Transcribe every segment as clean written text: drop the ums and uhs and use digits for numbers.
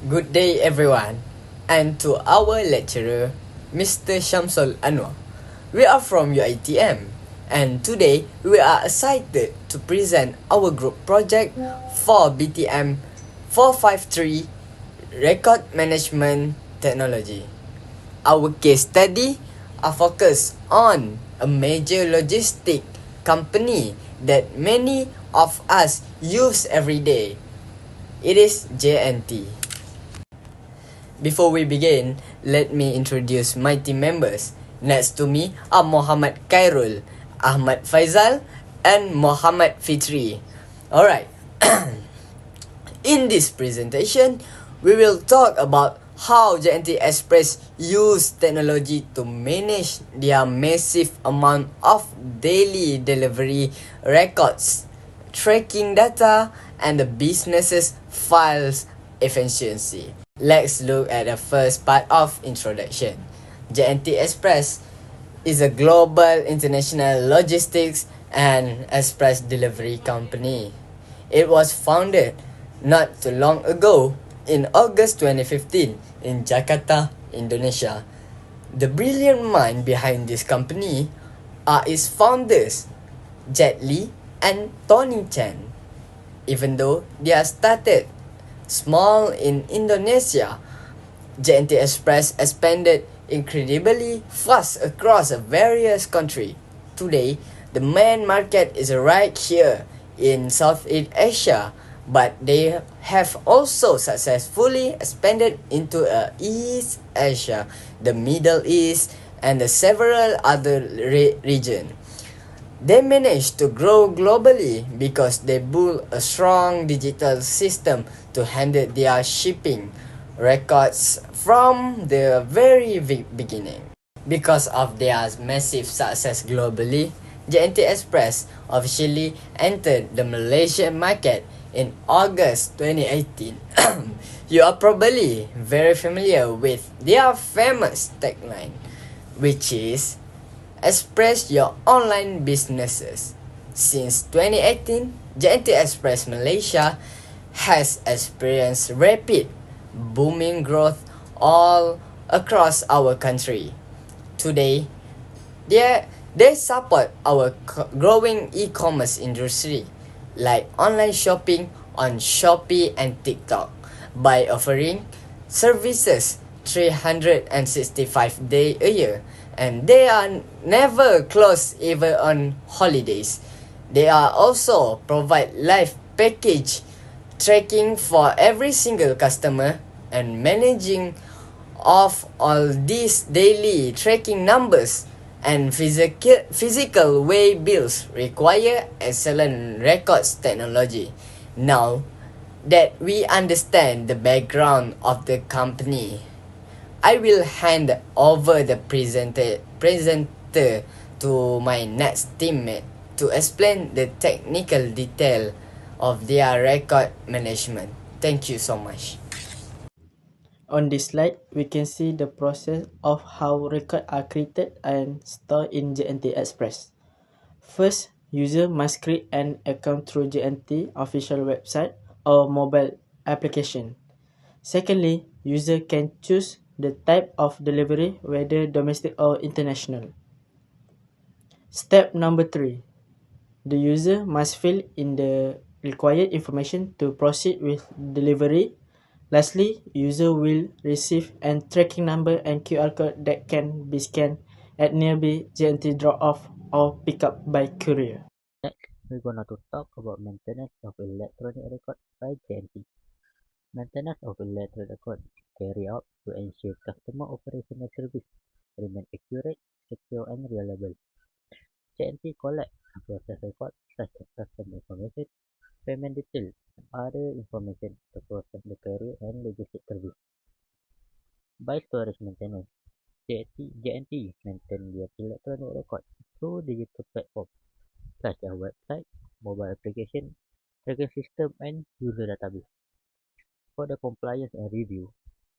Good day everyone, and to our lecturer, Mr. Shamsul Anwar. We are from UITM, and today we are excited to present our group project for BTM453 Record Management Technology. Our case study are focused on a major logistic company that many of us use every day. It is JNT. Before we begin, let me introduce my team members. Next to me are Muhammad Khairul, Ahmad Faizal, and Muhammad Fitri. Alright, in this presentation, we will talk about how JNT Express use technology to manage their massive amount of daily delivery records, tracking data, and the business's files efficiency. Let's look at the first part of introduction. JNT Express is a global international logistics and express delivery company. It was founded not too long ago in August 2015 in Jakarta, Indonesia. The brilliant mind behind this company are its founders, Jet Li and Tony Chen. Even though they are started small in Indonesia, JNT Express expanded incredibly fast across various countries. Today, the main market is right here in Southeast Asia, but they have also successfully expanded into East Asia, the Middle East, and several other regions. They managed to grow globally because they built a strong digital system to handle their shipping records from the very beginning. Because of their massive success globally, JNT Express officially entered the Malaysian market in August 2018. You are probably very familiar with their famous tagline, which is Express your online businesses. Since 2018, JNT Express Malaysia has experienced rapid, booming growth all across our country. Today, they support our growing e-commerce industry, like online shopping on Shopee and TikTok, by offering services 365 days a year, and they are never closed even on holidays. They are also provide live package tracking for every single customer, and managing of all these daily tracking numbers and physical way bills require excellent records technology. Now that we understand the background of the company, I will hand over the presenter to my next teammate to explain the technical detail of their record management. Thank you so much. On this slide, we can see the process of how records are created and stored in JNT Express. First, user must create an account through JNT official website or mobile application. Secondly, user can choose the type of delivery, whether domestic or international. Step number 3. The user must fill in the required information to proceed with delivery. Lastly, user will receive a tracking number and QR code that can be scanned at nearby JNT drop-off or pick up by courier. Next, we're gonna to talk about maintenance of electronic record by JNT. Maintenance of electronic record carry out to ensure customer operational service remain accurate, secure, and reliable. JNT collect and process records such as customer information, payment details, and other information to process the carrier and logistic service. By storage maintenance, JNT maintain their electronic record through digital platforms such as website, mobile application, tracking system, and user database. For the compliance and review,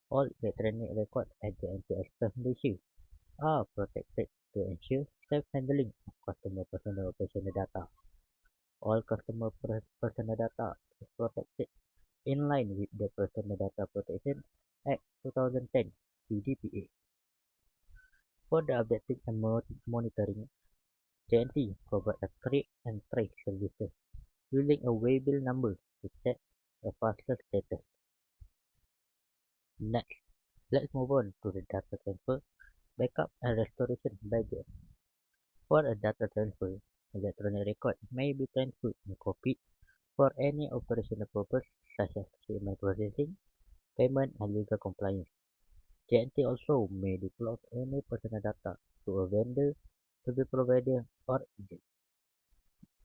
all electronic records at the Express Malaysia are protected to ensure safe handling of customer personal data. All customer personal data is protected in line with the Personal Data Protection Act 2010 (PDPA). For the updating and monitoring, JNT provides a track and trace services using a waybill number to check the parcel status. Next, let's move on to the data transfer, backup and restoration by JNT. For a data transfer, electronic record may be transferred and copied for any operational purpose such as statement processing, payment, and legal compliance. JNT also may deploy any personal data to a vendor, service provider, or agent.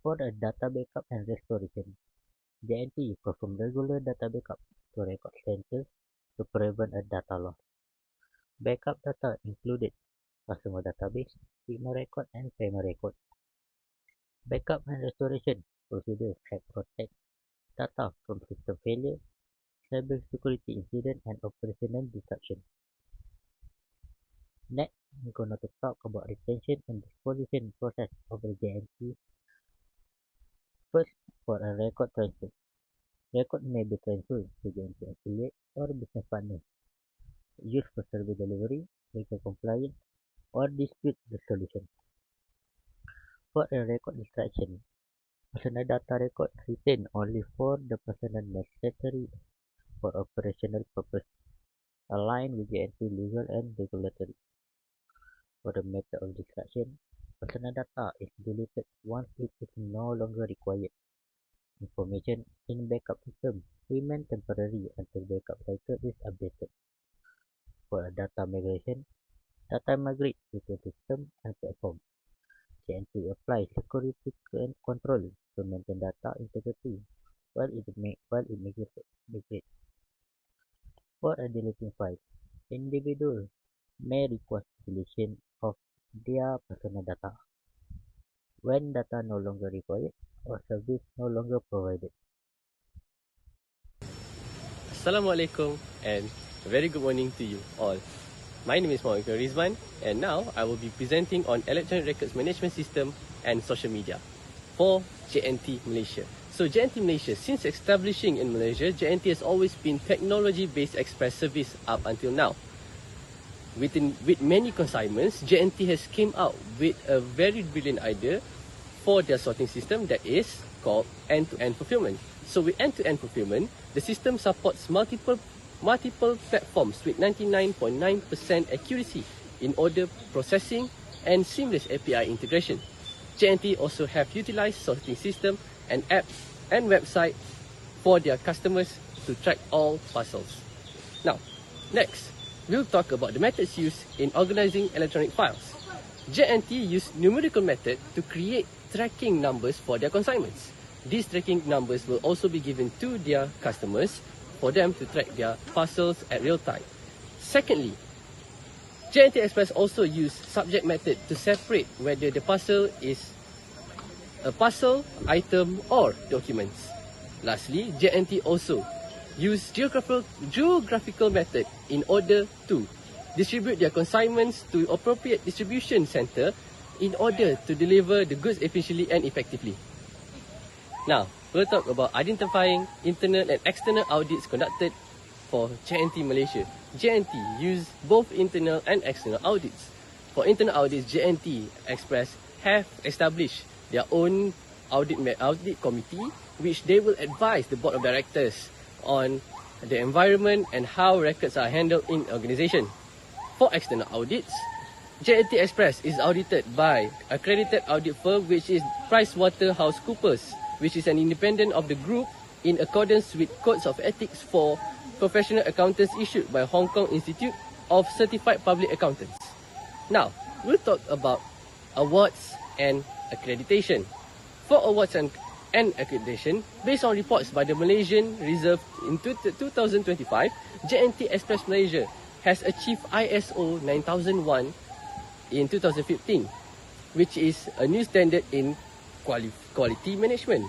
For a data backup and restoration, JNT performs regular data backup to record centers to prevent a data loss. Backup data included customer database, payment record, and payment record. Backup and restoration procedures help protect data from system failure, cybersecurity incident, and operational disruption. Next, we're going to talk about retention and disposition process of the JNT. First, for a record transfer. Record may be transferred to JNT affiliate or business partner, used for service delivery, legal compliance, or dispute resolution. For a record extraction, personal data record retained only for the personnel necessary for operational purpose, aligned with JNT legal and regulatory. For the method of extraction, personal data is deleted once it is no longer required. Information in backup system remain temporary until backup cycle is updated. For a data migration, data migrate between system and platform. JNT applies security control to maintain data integrity while it migrates. For a deleting file, individuals may request deletion of their personal data when data no longer required or service no longer provided. Assalamualaikum and a very good morning to you all. My name is Muhammad Rizwan and now I will be presenting on Electronic Records Management System and Social Media for JNT Malaysia. So JNT Malaysia, since establishing in Malaysia, JNT has always been technology-based express service up until now. With many consignments, JNT has came out with a very brilliant idea for their sorting system that is called end-to-end fulfillment. So with end-to-end fulfillment, the system supports multiple platforms with 99.9% accuracy in order processing and seamless API integration. JNT also have utilized sorting system and apps and website for their customers to track all parcels. Now, next, we'll talk about the methods used in organizing electronic files. JNT used numerical method to create tracking numbers for their consignments. These tracking numbers will also be given to their customers for them to track their parcels at real time. Secondly, JNT Express also used subject method to separate whether the parcel is a parcel, item or documents. Lastly, JNT also used geographical method in order to distribute their consignments to appropriate distribution center in order to deliver the goods efficiently and effectively. Now, we'll talk about identifying internal and external audits conducted for JNT Malaysia. JNT used both internal and external audits. For internal audits, JNT Express have established their own audit committee, which they will advise the board of directors on the environment and how records are handled in organization. For external audits, JNT Express is audited by accredited audit firm which is PricewaterhouseCoopers, which is an independent of the group in accordance with codes of ethics for professional accountants issued by Hong Kong Institute of Certified Public Accountants. Now, we'll talk about awards and accreditation. For awards and accreditation, based on reports by the Malaysian Reserve in 2025, JNT Express Malaysia has achieved ISO 9001 in 2015, which is a new standard in quality management.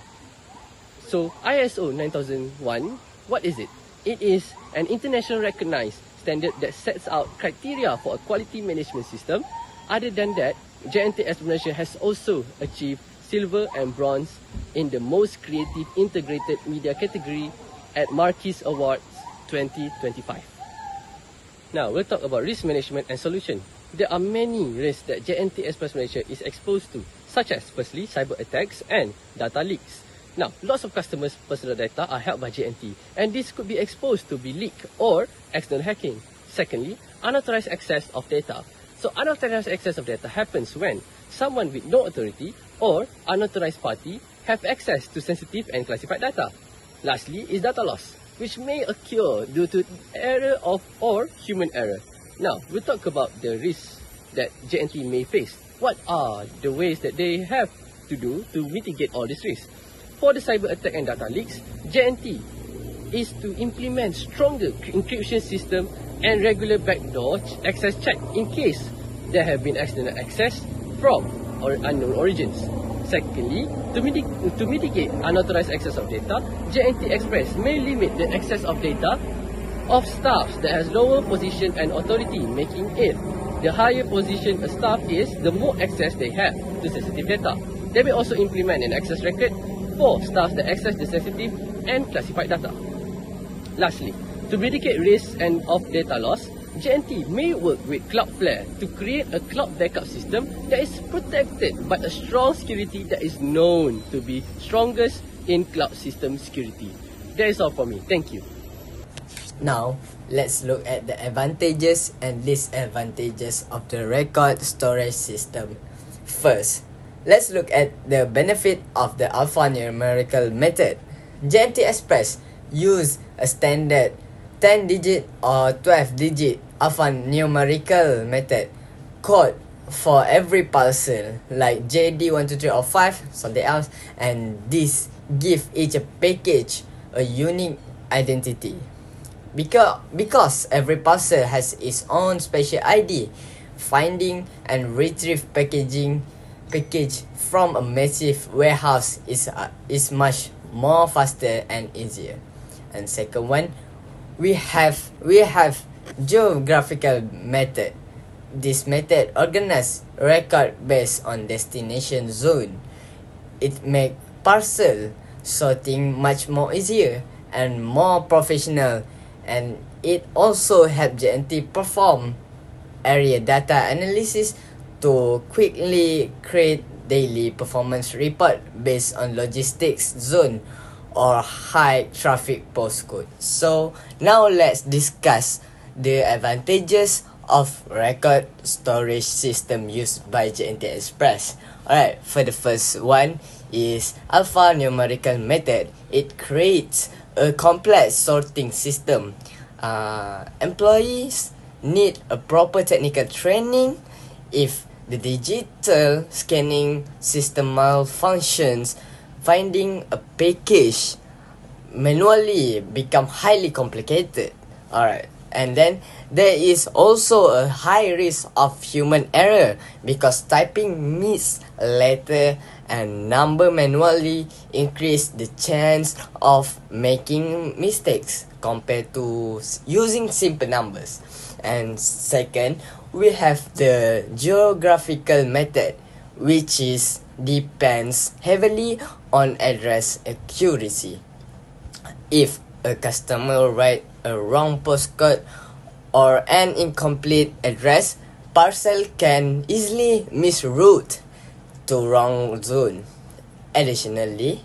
So ISO 9001, what is it? It is an international recognized standard that sets out criteria for a quality management system. Other than that, JNT Express Malaysia has also achieved silver and bronze in the most creative integrated media category at Marquis Awards 2025. Now, we'll talk about risk management and solution. There are many risks that JNT Express Malaysia is exposed to, such as firstly, cyber attacks and data leaks. Now, lots of customers' personal data are held by JNT, and this could be exposed to be leaked or external hacking. Secondly, unauthorized access of data. So, unauthorized access of data happens when someone with no authority or unauthorized party have access to sensitive and classified data. Lastly is data loss, which may occur due to error of or human error. Now, we'll talk about the risks that JNT may face. What are the ways that they have to do to mitigate all these risks? For the cyber attack and data leaks, JNT is to implement stronger encryption system and regular backdoor access check in case there have been external access from or unknown origins. Secondly, to mitigate unauthorized access of data, JNT Express may limit the access of data of staffs that has lower position and authority, making it the higher position a staff is, the more access they have to sensitive data. They may also implement an access record for staff that access the sensitive and classified data. Lastly, to mitigate risks and of data loss, JNT may work with Cloudflare to create a cloud backup system that is protected by a strong security that is known to be strongest in cloud system security. That is all for me. Thank you. Now, let's look at the advantages and disadvantages of the record storage system. First, let's look at the benefit of the alphanumerical method. JNT Express use a standard 10-digit or 12-digit alphanumerical method code for every parcel, like JD123 or 5, something else, and this give each package a unique identity. Because every parcel has its own special ID, finding and retrieve package from a massive warehouse is much more faster and easier. And second one, we have geographical method. This method organize record based on destination zone. It make parcel sorting much more easier and more professional, and it also help JNT perform area data analysis to quickly create daily performance report based on logistics zone or high traffic postcode. So now let's discuss the advantages of record storage system used by JNT Express. Alright, for the first one is alphanumerical method. It creates a complex sorting system. Employees need a proper technical training. If the digital scanning system malfunctions, finding a package manually become highly complicated. Alright, and then there is also a high risk of human error because typing miss a letter and number manually increase the chance of making mistakes compared to using simple numbers. And second, we have the geographical method, which is depends heavily on address accuracy. If a customer write a wrong postcode or an incomplete address, parcel can easily misroute to wrong zone. Additionally,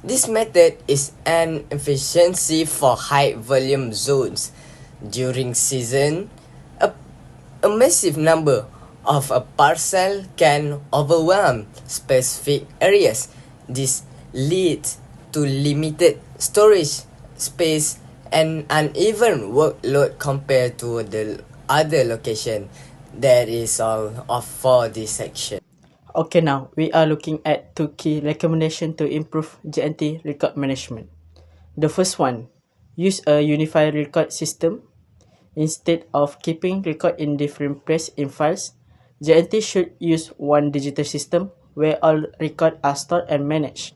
this method is an efficiency for high volume zones. During season, a massive number of a parcel can overwhelm specific areas. This leads to limited storage space and uneven workload compared to the other location. That is all of for this section. Okay, now we are looking at 2 key recommendations to improve JNT record management. The first one, use a unified record system. Instead of keeping record in different places in files, JNT should use one digital system where all records are stored and managed.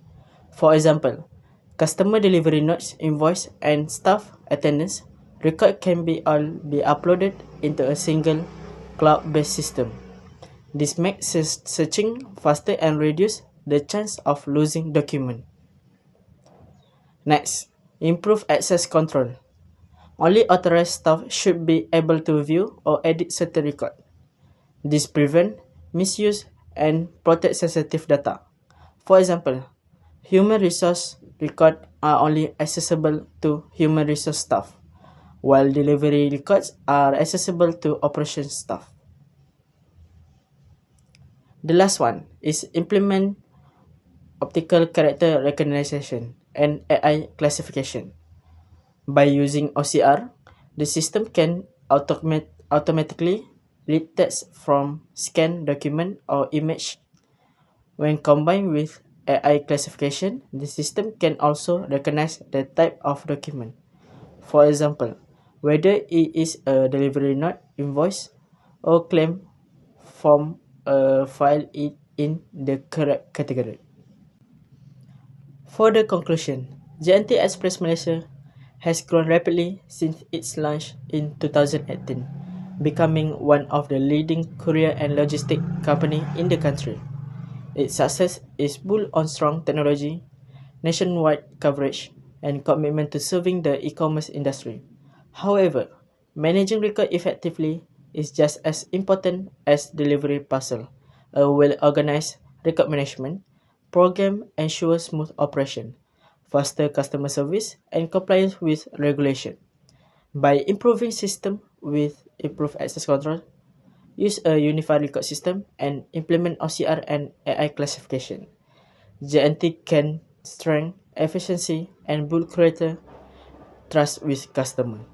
For example, customer delivery notes, invoice, and staff attendance record can all be uploaded into a single cloud-based system. This makes searching faster and reduce the chance of losing document. Next, Improve access control. Only authorized staff should be able to view or edit certain record. This prevent misuse and protect sensitive data. For example, human resource records are only accessible to human resource staff, while delivery records are accessible to operations staff. The last one is implement optical character recognition and AI classification. By using OCR, the system can automatically read text from scanned document or image. When combined with AI classification, the system can also recognize the type of document. For example, whether it is a delivery note, invoice, or claim form file it in the correct category. For the conclusion, JNT Express Malaysia has grown rapidly since its launch in 2018, becoming one of the leading courier and logistic company in the country. Its success is built on strong technology, nationwide coverage, and commitment to serving the e-commerce industry. However, managing record effectively is just as important as delivery parcel. A well-organized record management program ensures smooth operation, faster customer service, and compliance with regulation. By improving system with improved access control, use a unified record system, and implement OCR and AI classification, JNT can strengthen efficiency and build greater trust with customer.